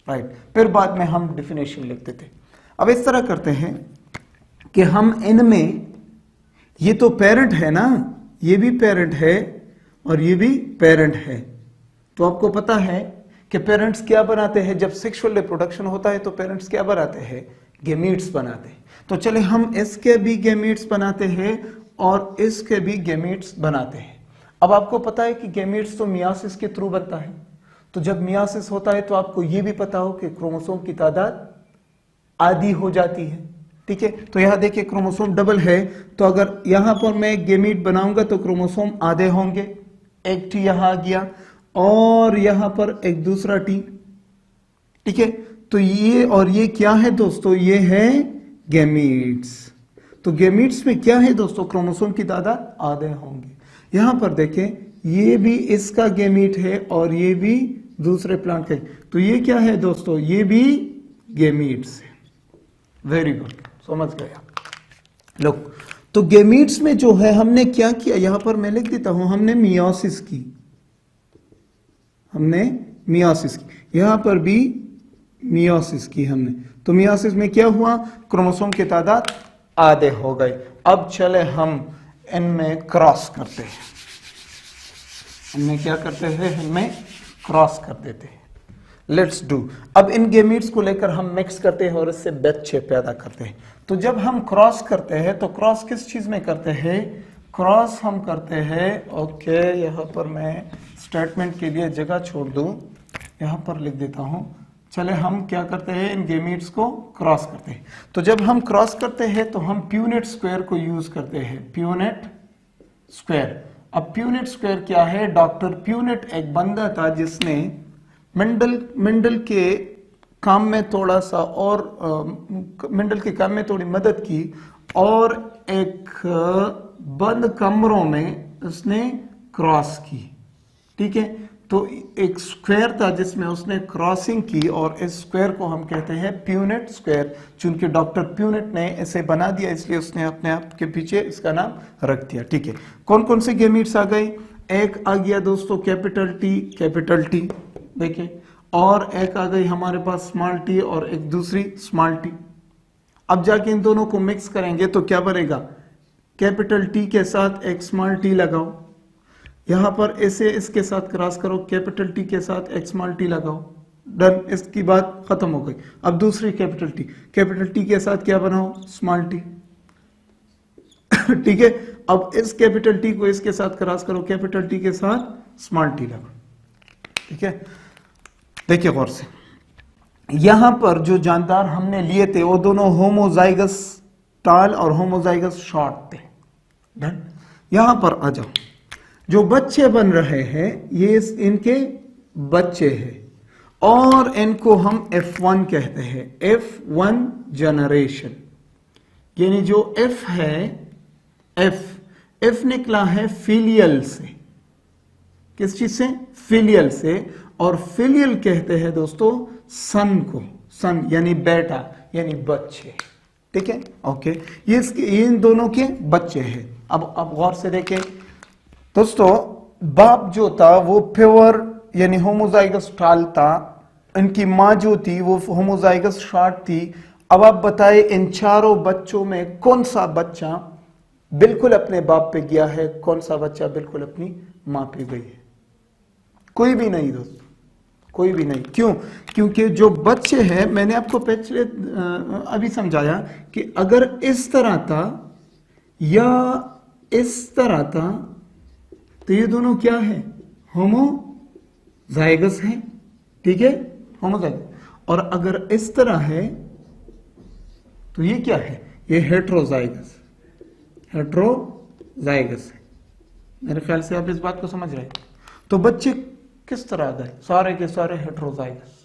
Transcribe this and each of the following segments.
Right. फिर बाद में हम डिफिनेशन लिखते थे। अब इस तरह करते हैं कि हम इनमें, ये तो पेरेंट है ना, ये भी पेरेंट है और ये भी पेरेंट है, तो आपको पता है कि पेरेंट्स क्या बनाते हैं जब सेक्सुअल रिप्रोडक्शन होता है, तो पेरेंट्स क्या बनाते हैं, गैमीट्स बनाते हैं। तो चले हम इसके भी गैमीट्स बनाते हैं और इसके भी गैमीट्स बनाते हैं। अब आपको पता है कि गैमीट्स तो मियासिस के थ्रू बनता है, तो जब मियासिस होता है तो आपको यह भी पता हो कि क्रोमोसोम की तादाद आधी हो जाती है, ठीक है। तो यहां देखिए क्रोमोसोम डबल है, तो अगर यहां पर मैं एक गैमीट बनाऊंगा तो क्रोमोसोम आधे होंगे, एक टी यहां आ गया और यहां पर एक दूसरा टी, ठीक है। तो ये और ये क्या है दोस्तों, ये है गैमीट्स। तो गैमीट्स में क्या है दोस्तों, क्रोमोसोम की तादाद आधे होंगे। यहां पर देखें, ये भी इसका गैमीट है और ये भी दूसरे प्लांट का, तो ये क्या है दोस्तों, ये भी गैमीट्स है। वेरी गुड, समझ गए आप लोग। तो गैमीट्स में जो है हमने क्या किया, यहां पर मैं लिख देता हूं, हमने मियोसिस की, हमने मियोसिस की, यहां पर भी मियोसिस की हमने। तो मियोसिस में क्या हुआ, क्रोमोसोम की तादाद आधे हो गए। अब चले हम इनमें क्रॉस करते हैं, इनमें क्या करते हैं, इनमें क्रॉस कर देते हैं। Let's do. अब इन गैमीट्स को लेकर हम मिक्स करते हैं और इससे बच्चे पैदा करते हैं। तो जब हम क्रॉस करते हैं तो क्रॉस किस चीज में करते हैं, क्रॉस हम करते हैं, ओके, यहां पर मैं स्टेटमेंट के लिए जगह छोड़ दूं, यहां पर लिख देता हूं। चले हम क्या करते हैं, इन गैमीट्स को क्रॉस करते हैं। तो जब हम क्रॉस करते हैं तो हम प्यूनेट स्क्वायर को यूज करते हैं, प्यूनेट स्क्वायर। अब प्यूनेट स्क्वायर क्या है, डॉक्टर प्यूनेट एक बंदा था जिसने मेंडल के काम में थोड़ा सा और मेंडल के काम में थोड़ी मदद की और एक बंद कमरों में उसने क्रॉस की, ठीक है। तो एक स्क्वायर था जिसमें उसने क्रॉसिंग की और इस स्क्वायर को हम कहते हैं प्यूनेट स्क्वायर। चूंकि डॉक्टर प्यूनेट ने इसे बना दिया इसलिए उसने अपने आप के पीछे इसका नाम रख दिया, ठीक है। कौन कौन से गैमीट्स आ गए, एक आ गया दोस्तों कैपिटल टी, देखिए, और एक आ गई हमारे पास स्मॉल टी और एक दूसरी स्मॉल टी। अब जाके इन दोनों को मिक्स करेंगे तो क्या बनेगा, कैपिटल टी के साथ एक स्मॉल टी लगाओ, यहां पर ऐसे इसके साथ क्रॉस करो, कैपिटल टी के साथ एक स्मॉल टी लगाओ, डन, इसकी बात खत्म हो गई। अब दूसरी कैपिटल टी के साथ क्या बनाओ, स्मॉल टी, ठीक है। अब इस कैपिटल टी को इसके साथ क्रॉस करो, कैपिटल टी के साथ स्मॉल टी लगाओ, ठीक है। देखिए गौर से, यहां पर जो जानदार हमने लिए थे वो दोनों होमोजाइगस टाल और होमोजाइगस शॉर्ट थे, डन। यहां पर आ जाओ, जो बच्चे बन रहे हैं ये इनके बच्चे हैं और इनको हम F1 कहते हैं, F1 जनरेशन। यानी जो F है, F निकला है फिलियल से, किस चीज से, फिलियल से। और फिलियल कहते हैं दोस्तों सन को, सन यानी बेटा यानी बच्चे, ठीक है, ओके। ये इन दोनों के बच्चे हैं। अब गौर से देखें दोस्तों, बाप जो था वो प्योर यानी होमोजाइगस टाल था, इनकी माँ जो थी वो होमोजाइगस शॉर्ट थी। अब आप बताएं इन चारों बच्चों में कौन सा बच्चा बिल्कुल अपने बाप पे गया है, कौन सा बच्चा बिल्कुल अपनी माँ पे गई है, कोई भी नहीं दोस्तों, कोई भी नहीं। क्यों, क्योंकि जो बच्चे हैं, मैंने आपको पिछले अभी समझाया कि अगर इस तरह था या इस तरह था तो ये दोनों क्या है, होमोजाइगस है, ठीक है, होमोजाइगस। और अगर इस तरह है तो ये क्या है, ये हेट्रोजाइगस, हेट्रोजाइगस है। मेरे ख्याल से आप इस बात को समझ रहे हैं। तो बच्चे किस तरह गए, सारे के सारे हेट्रोजाइगस।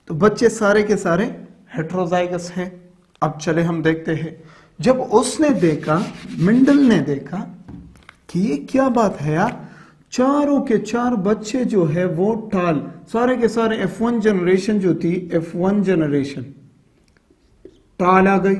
तो बच्चे सारे के सारे हेट्रोजाइगस हैं। अब चले हम देखते हैं, जब उसने देखा, मेंडल ने देखा कि ये क्या बात है यार, चारों के चार बच्चे जो है वो टाल, सारे के सारे F1 जनरेशन जो थी, F1 जनरेशन टाल आ गई,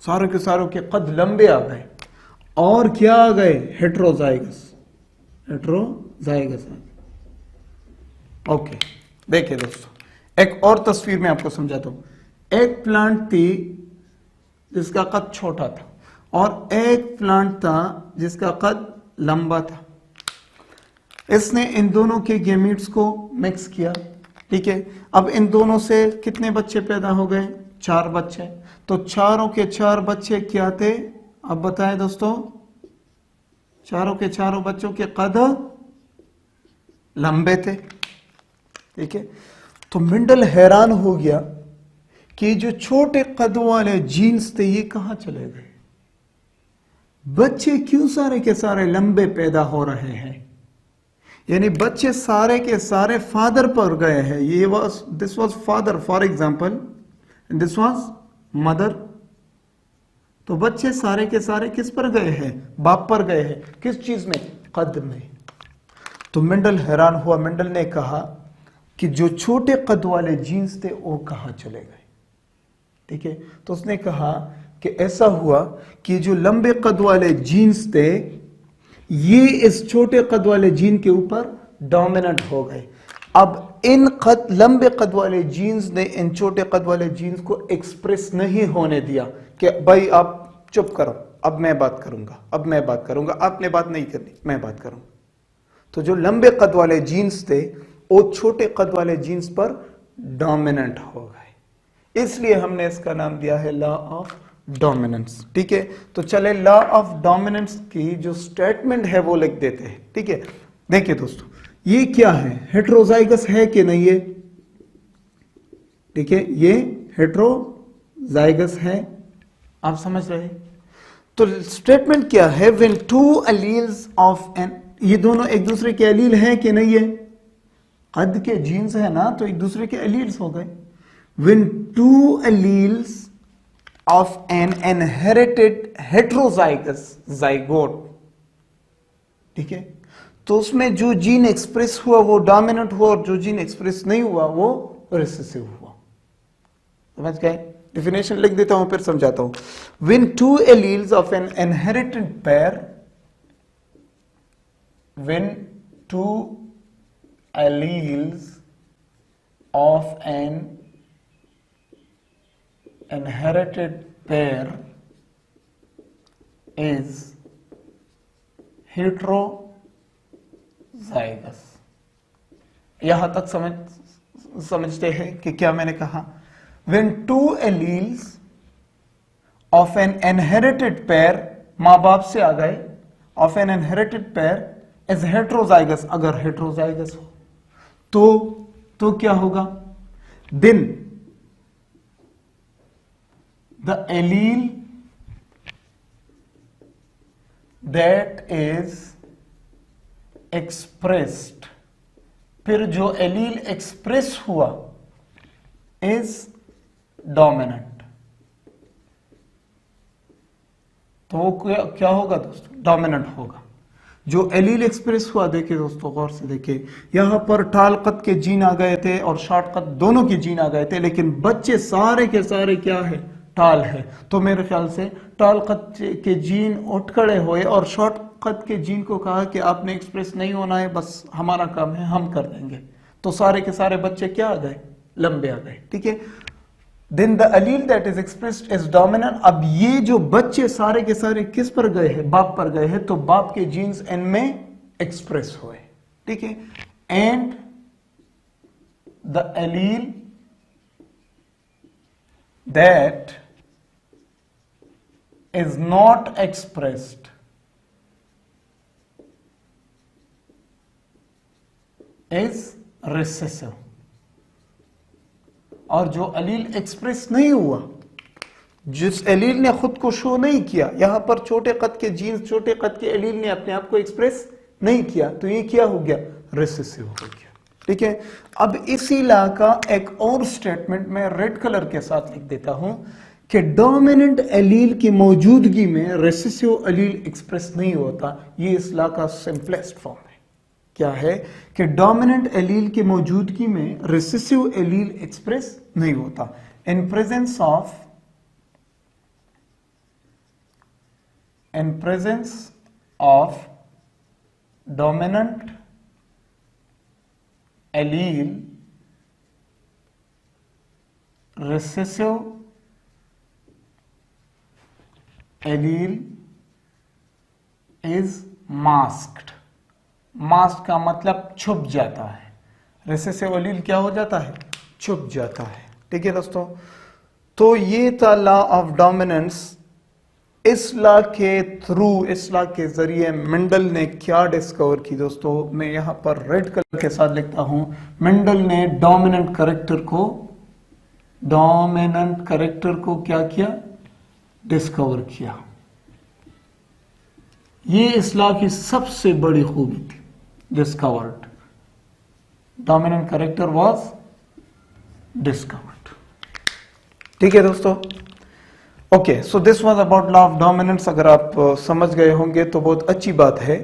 सारे के सारों के कद लंबे आ गए और क्या आ गए, हेट्रोजाइगस, हेट्रोजाइगस। ओके, देखिए दोस्तों, एक और तस्वीर में आपको समझाता हूं। एक प्लांट थी जिसका कद छोटा था और एक प्लांट था जिसका कद लंबा था। इसने इन दोनों के गैमीट्स को मिक्स किया, ठीक है। अब इन दोनों से कितने बच्चे पैदा हो गए? 4 बच्चे। तो चारों के 4 बच्चे क्या थे? अब बताएं दोस्तों, चारों के चारों बच्चों के कद लंबे थे, ठीक है। तो मेंडल हैरान हो गया कि जो छोटे कद वाले जीन्स थे ये कहां चले गए? बच्चे क्यों सारे के सारे लंबे पैदा हो रहे हैं? यानी बच्चे सारे के सारे फादर पर गए हैं। ये this was father for example, this was mother. तो बच्चे सारे के सारे किस पर गए हैं? बाप पर गए हैं। किस चीज में? कद में। तो मेंडल हैरान हुआ। मेंडल ने कहा कि जो छोटे कद वाले जीन्स थे वो कहां चले गए, ठीक है। तो उसने कहा कि ऐसा हुआ कि जो लंबे कद वाले जीन्स थे ये इस छोटे कद वाले जीन के ऊपर डोमिनेंट हो गए। अब इन लंबे कद वाले जीन्स ने इन छोटे कद वाले जीन्स को एक्सप्रेस नहीं होने दिया कि भाई आप चुप करो, अब मैं बात करूंगा, अब मैं बात करूंगा, आपने बात नहीं करनी, मैं बात करूंगा। तो जो लंबे कद वाले जीन्स थे वो छोटे कद वाले जीन्स पर डोमिनेंट हो गए। इसलिए हमने इसका नाम दिया है लॉ ऑफ डोमिनेंस, ठीक है। तो चले लॉ ऑफ डोमिनेंस की जो स्टेटमेंट है वो लिख देते हैं, ठीक है। देखिए दोस्तों, ये क्या है? हेट्रोजाइगस है कि नहीं है? ठीक है, ये हेट्रोजाइगस है, आप समझ रहे हैं। तो स्टेटमेंट क्या है? व्हेन 2 एलील्स ऑफ एन, ये दोनों एक दूसरे के एलील हैं कि नहीं है? कद के जीन्स है ना, तो एक दूसरे के एलील्स हो गए। When 2 alleles of an inherited heterozygous zygote, ठीक है, तो उसमें जो जीन एक्सप्रेस हुआ वो डोमिनेंट हुआ और जो जीन एक्सप्रेस नहीं हुआ वो रिसेसिव हुआ। समझ गए? डेफिनेशन लिख देता हूं फिर समझाता हूं। When 2 alleles of an inherited pair, when 2 alleles of an inherited pair is heterozygous। यहां तक समझते हैं कि क्या मैंने कहा? When 2 alleles of an inherited pair, मां बाप से आ गए, of an inherited pair is heterozygous, अगर heterozygous हो तो क्या होगा? Then the allele that is expressed, फिर जो एलील एक्सप्रेस हुआ इज डोमिनेंट। तो वो क्या होगा दोस्तों? डोमिनेंट होगा। जो एलील एक्सप्रेस हुआ, देखिए दोस्तों गौर से देखिए, यहां पर टाल कद के जीन आ गए थे और शॉर्ट कद दोनों के जीन आ गए थे, लेकिन बच्चे सारे के सारे क्या है? टाल है। तो मेरे ख्याल से टाल कद के जीन उठ खड़े हुए और शॉर्ट कद के जीन को कहा कि आपने एक्सप्रेस नहीं होना है, बस हमारा काम है, हम कर देंगे। तो सारे के सारे बच्चे क्या आ गए? लंबे आ गए, ठीक है। Then the allele that is expressed is dominant. अब ये जो बच्चे सारे के सारे किस पर गए हैं? बाप पर गए हैं, तो बाप के जीन्स इनमें एक्सप्रेस हुए, ठीक है। And the allele that is not expressed is recessive। और जो अलील एक्सप्रेस नहीं हुआ, जिस एलील ने खुद को शो नहीं किया, यहां पर छोटे कद के जीन्स, छोटे कद के एलील ने अपने आप को एक्सप्रेस नहीं किया, तो ये क्या हो गया? रिसेसिव हो गया, ठीक है। अब इसी ला का एक और स्टेटमेंट मैं रेड कलर के साथ लिख देता हूं कि डोमिनेंट एलील की मौजूदगी में रिसेसिव एलील एक्सप्रेस नहीं होता। ये इस ला का सिंपलेस्ट फॉर्म है। क्या है कि डोमिनेंट एलील की मौजूदगी में रिसेसिव एलील एक्सप्रेस नहीं होता। In presence of dominant allele recessive allele is masked. Mask का मतलब छुप जाता है. रिसेसिव एलील क्या हो जाता है? छुप जाता है. ठीक है दोस्तों, तो ये था लॉ ऑफ डोमिनेंस. इस लॉ के थ्रू, इस लॉ के जरिए मेंडल ने क्या डिस्कवर की दोस्तों, मैं यहां पर रेड कलर के साथ लिखता हूं. मेंडल ने डोमिनेंट कैरेक्टर को क्या किया? डिस्कवर किया. ये इस लॉ की सबसे बड़ी खूबी थी. Discovered, dominant character was discovered. ठीक है दोस्तों, okay. So this was about law of dominance. अगर आप समझ गए होंगे तो बहुत अच्छी बात है.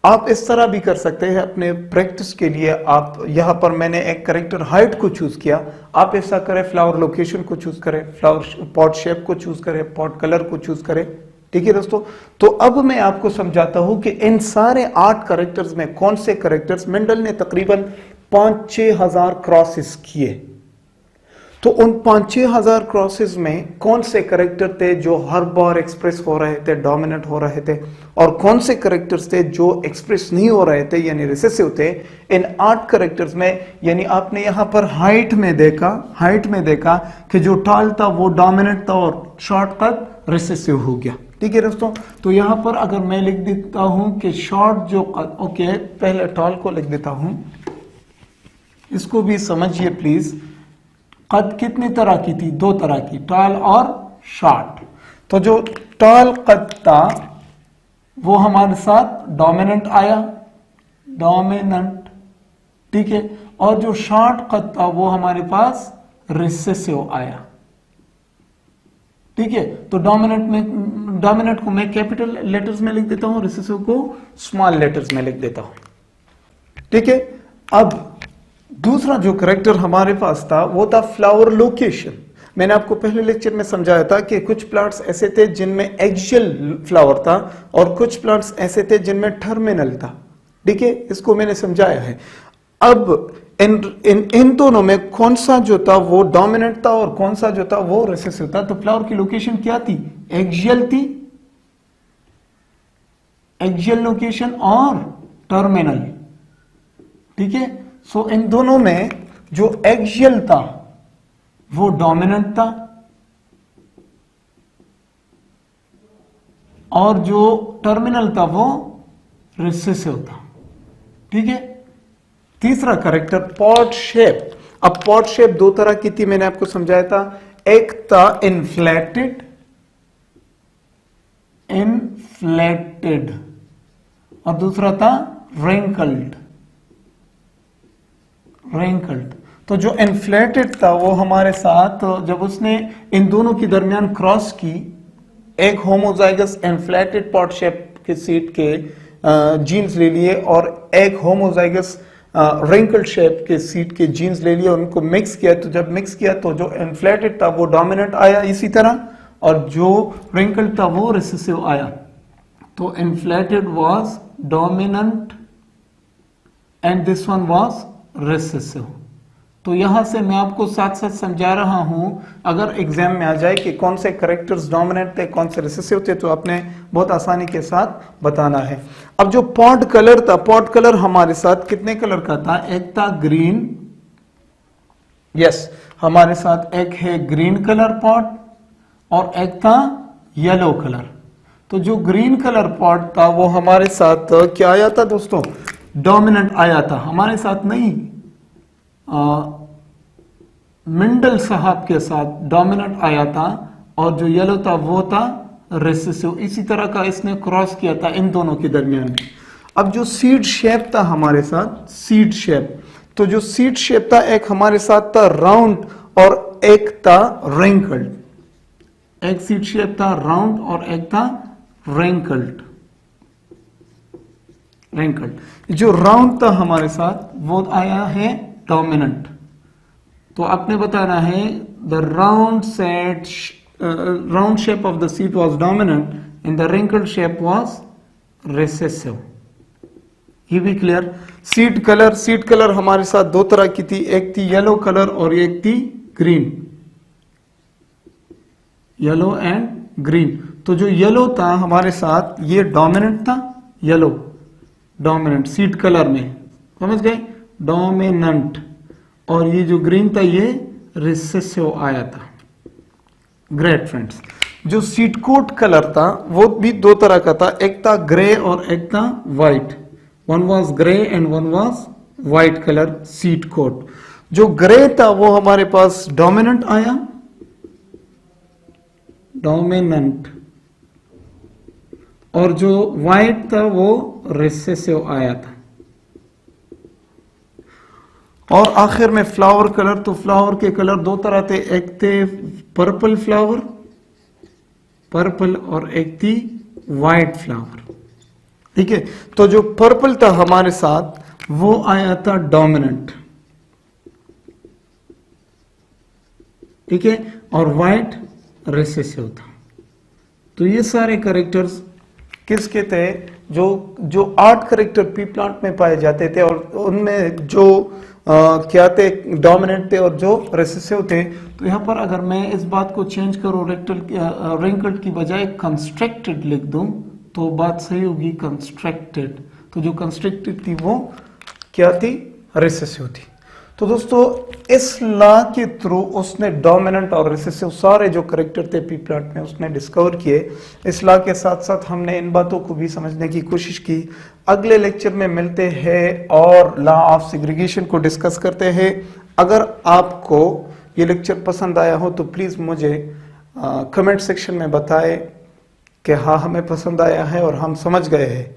आप इस तरह भी कर सकते हैं अपने प्रैक्टिस के लिए. आप यहां पर मैंने एक कैरेक्टर हाइट को चूज किया. आप ऐसा करें, फ्लावर लोकेशन को चूज करें, फ्लावर पॉट शेप को चूज करें, पॉट कलर को चूज करें. ठीक है दोस्तों, तो अब मैं आपको समझाता हूं कि इन सारे 8 कैरेक्टर्स में कौन से कैरेक्टर्स, मेंडल ने तकरीबन 5-6 हजार क्रॉसेस किए. तो उन 5-6 हजार क्रॉसेस में कौन से कैरेक्टर थे जो हर बार एक्सप्रेस हो रहे थे, डोमिनेंट हो रहे थे, और कौन से कैरेक्टर्स थे जो एक्सप्रेस नहीं हो रहे थे यानी रिसेसिव थे. इन 8 कैरेक्टर्स में, यानी आपने यहां पर हाइट में देखा कि जो टॉल था वो डोमिनेंट था और शॉर्ट कट रिसेसिव हो गया. ठीक है दोस्तों, तो यहां पर अगर मैं लिख देता हूं कि शॉर्ट जो, ओके, पहले टॉल को लिख देता हूं, इसको भी समझिए प्लीज. कद कितनी तरह की थी? 2 तरह की, टॉल और शॉर्ट. तो जो टॉल कद था वो हमारे साथ डोमिनेंट आया, डोमिनेंट. ठीक है, और जो शॉर्ट कद था वो हमारे पास रिसेसिव आया. ठीक है, तो डोमिनेंट को मैं कैपिटल लेटर्स में लिख देता हूं, रिसेसिव को स्मॉल लेटर्स में लिख देता हूं. ठीक है, अब दूसरा जो कैरेक्टर हमारे पास था वो था फ्लावर लोकेशन. मैंने आपको पहले लेक्चर में समझाया था कि कुछ प्लांट्स ऐसे थे जिनमें एक्सियल फ्लावर था और कुछ प्लांट्स ऐसे थे जिनमें टर्मिनल था. ठीक है, इसको मैंने समझाया है. अब इन दोनों में कौन सा जो था वो डोमिनेंट था और कौन सा जो था वो रिसेसिव था. तो फ्लावर की लोकेशन क्या थी? एक्सियल थी, एक्सियल लोकेशन और टर्मिनल. ठीक है, सो इन दोनों में जो एक्सियल था वो डोमिनेंट था और जो टर्मिनल था वो रिसेसिव था. ठीक है, तीसरा कैरेक्टर पॉट शेप. अब पॉट शेप 2 तरह की थी, मैंने आपको समझाया था. एक था इन्फ्लेटेड और दूसरा था रिंकल्ड. तो जो इन्फ्लेटेड था वो हमारे साथ, जब उसने इन दोनों के दरमियान क्रॉस की, एक होमोजाइगस इन्फ्लेटेड पॉट शेप के सीड के जीन्स ले लिए और एक होमोजाइगस रिंकल्ड शेप के सीड के जीन्स ले लिए, उनको मिक्स किया. तो जब मिक्स किया तो जो इन्फ्लेटेड था वो डोमिनेंट आया इसी तरह, और जो रिंकल्ड था वो रिसेसिव आया. तो inflated was dominant and this one was recessive. तो यहां से मैं आपको साथ साथ समझा रहा हूं. अगर एग्जाम में आ जाए कि कौन से कैरेक्टर्स डोमिनेंट थे, कौन से रिसेसिव थे, तो आपने बहुत आसानी के साथ बताना है. अब जो पॉट कलर था, पॉट कलर हमारे साथ कितने कलर का था? एक था ग्रीन. यस, हमारे साथ एक है ग्रीन कलर पॉट और एक था येलो कलर. तो जो ग्रीन कलर पॉट था वो हमारे साथ क्या आया था दोस्तों? डोमिनेंट आया था. हमारे साथ नहीं, मेंडल साहब के साथ डोमिनेंट आया था, और जो येलो था वो था रिसेसिव. इसी तरह का इसने क्रॉस किया था इन दोनों के दरमियान. अब जो सीड शेप था हमारे साथ, सीड शेप, तो जो सीड शेप था एक हमारे साथ था राउंड और एक था रिंकल्ड. एक सीड शेप था राउंड और एक था रिंकल्ड. जो राउंड था हमारे साथ वो आया है डोमिनेंट. तो आपने बताना है the round shape of the seed was dominant and the wrinkled shape was recessive. ये भी क्लियर. सीड कलर हमारे साथ 2 तरह की थी, एक थी येलो कलर और एक थी ग्रीन, येलो एंड ग्रीन। तो जो येलो था हमारे साथ, ये डोमिनेंट था, येलो डोमिनेंट सीड कलर में, समझ गए, डोमिनेंट। और ये जो ग्रीन था ये रिसेसिव आया था। Great friends. जो सीड कोट कलर था वो भी दो तरह का था, एक था ग्रे और एक था white. One was grey and one was white colour seed coat. जो ग्रे था वो हमारे पास डोमिनेंट आया, डोमिनेंट, और जो व्हाइट था वो रिसेसिव आया था। और आखिर में फ्लावर कलर, तो फ्लावर के कलर दो तरह थे, एक थे पर्पल फ्लावर, पर्पल, और एक थी व्हाइट फ्लावर। ठीक है, तो जो पर्पल था हमारे साथ वो आया था डोमिनेंट, ठीक है, और व्हाइट रिसेसिव था। तो ये सारे कैरेक्टर्स किसके थे? जो 8 कैरेक्टर पी प्लांट में पाए जाते थे, और उनमें जो क्या थे, डोमिनेंट थे और जो रिसेसिव थे। तो यहाँ पर अगर मैं इस बात को चेंज करूँ, रिंकल्ड की बजाय कंस्ट्रक्टेड लिख दूं तो बात सही होगी, कंस्ट्रक्टेड। तो जो कंस्ट्रक्टेड थी वो क्या थी? रिसेसिव थी। तो दोस्तों इस लॉ के थ्रू उसने डोमिनेंट और रिसेसिव सारे जो कैरेक्टर थे पी प्लांट में उसने डिस्कवर किए। इस लॉ के साथ साथ हमने इन बातों को भी समझने की कोशिश की। अगले लेक्चर में मिलते हैं और लॉ ऑफ सेग्रीगेशन को डिस्कस करते हैं। अगर आपको ये लेक्चर पसंद आया हो तो प्लीज मुझे कमेंट सेक्शन में बताएं कि हाँ हमें पसंद आया है और हम समझ गए हैं।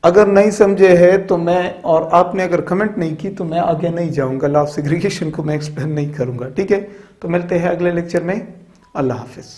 अगर नहीं समझे हैं तो मैं, और आपने अगर कमेंट नहीं की तो मैं आगे नहीं जाऊंगा, लॉ ऑफ सेग्रीगेशन को मैं एक्सप्लेन नहीं करूंगा। ठीक है, तो मिलते हैं अगले लेक्चर में। अल्लाह हाफिज।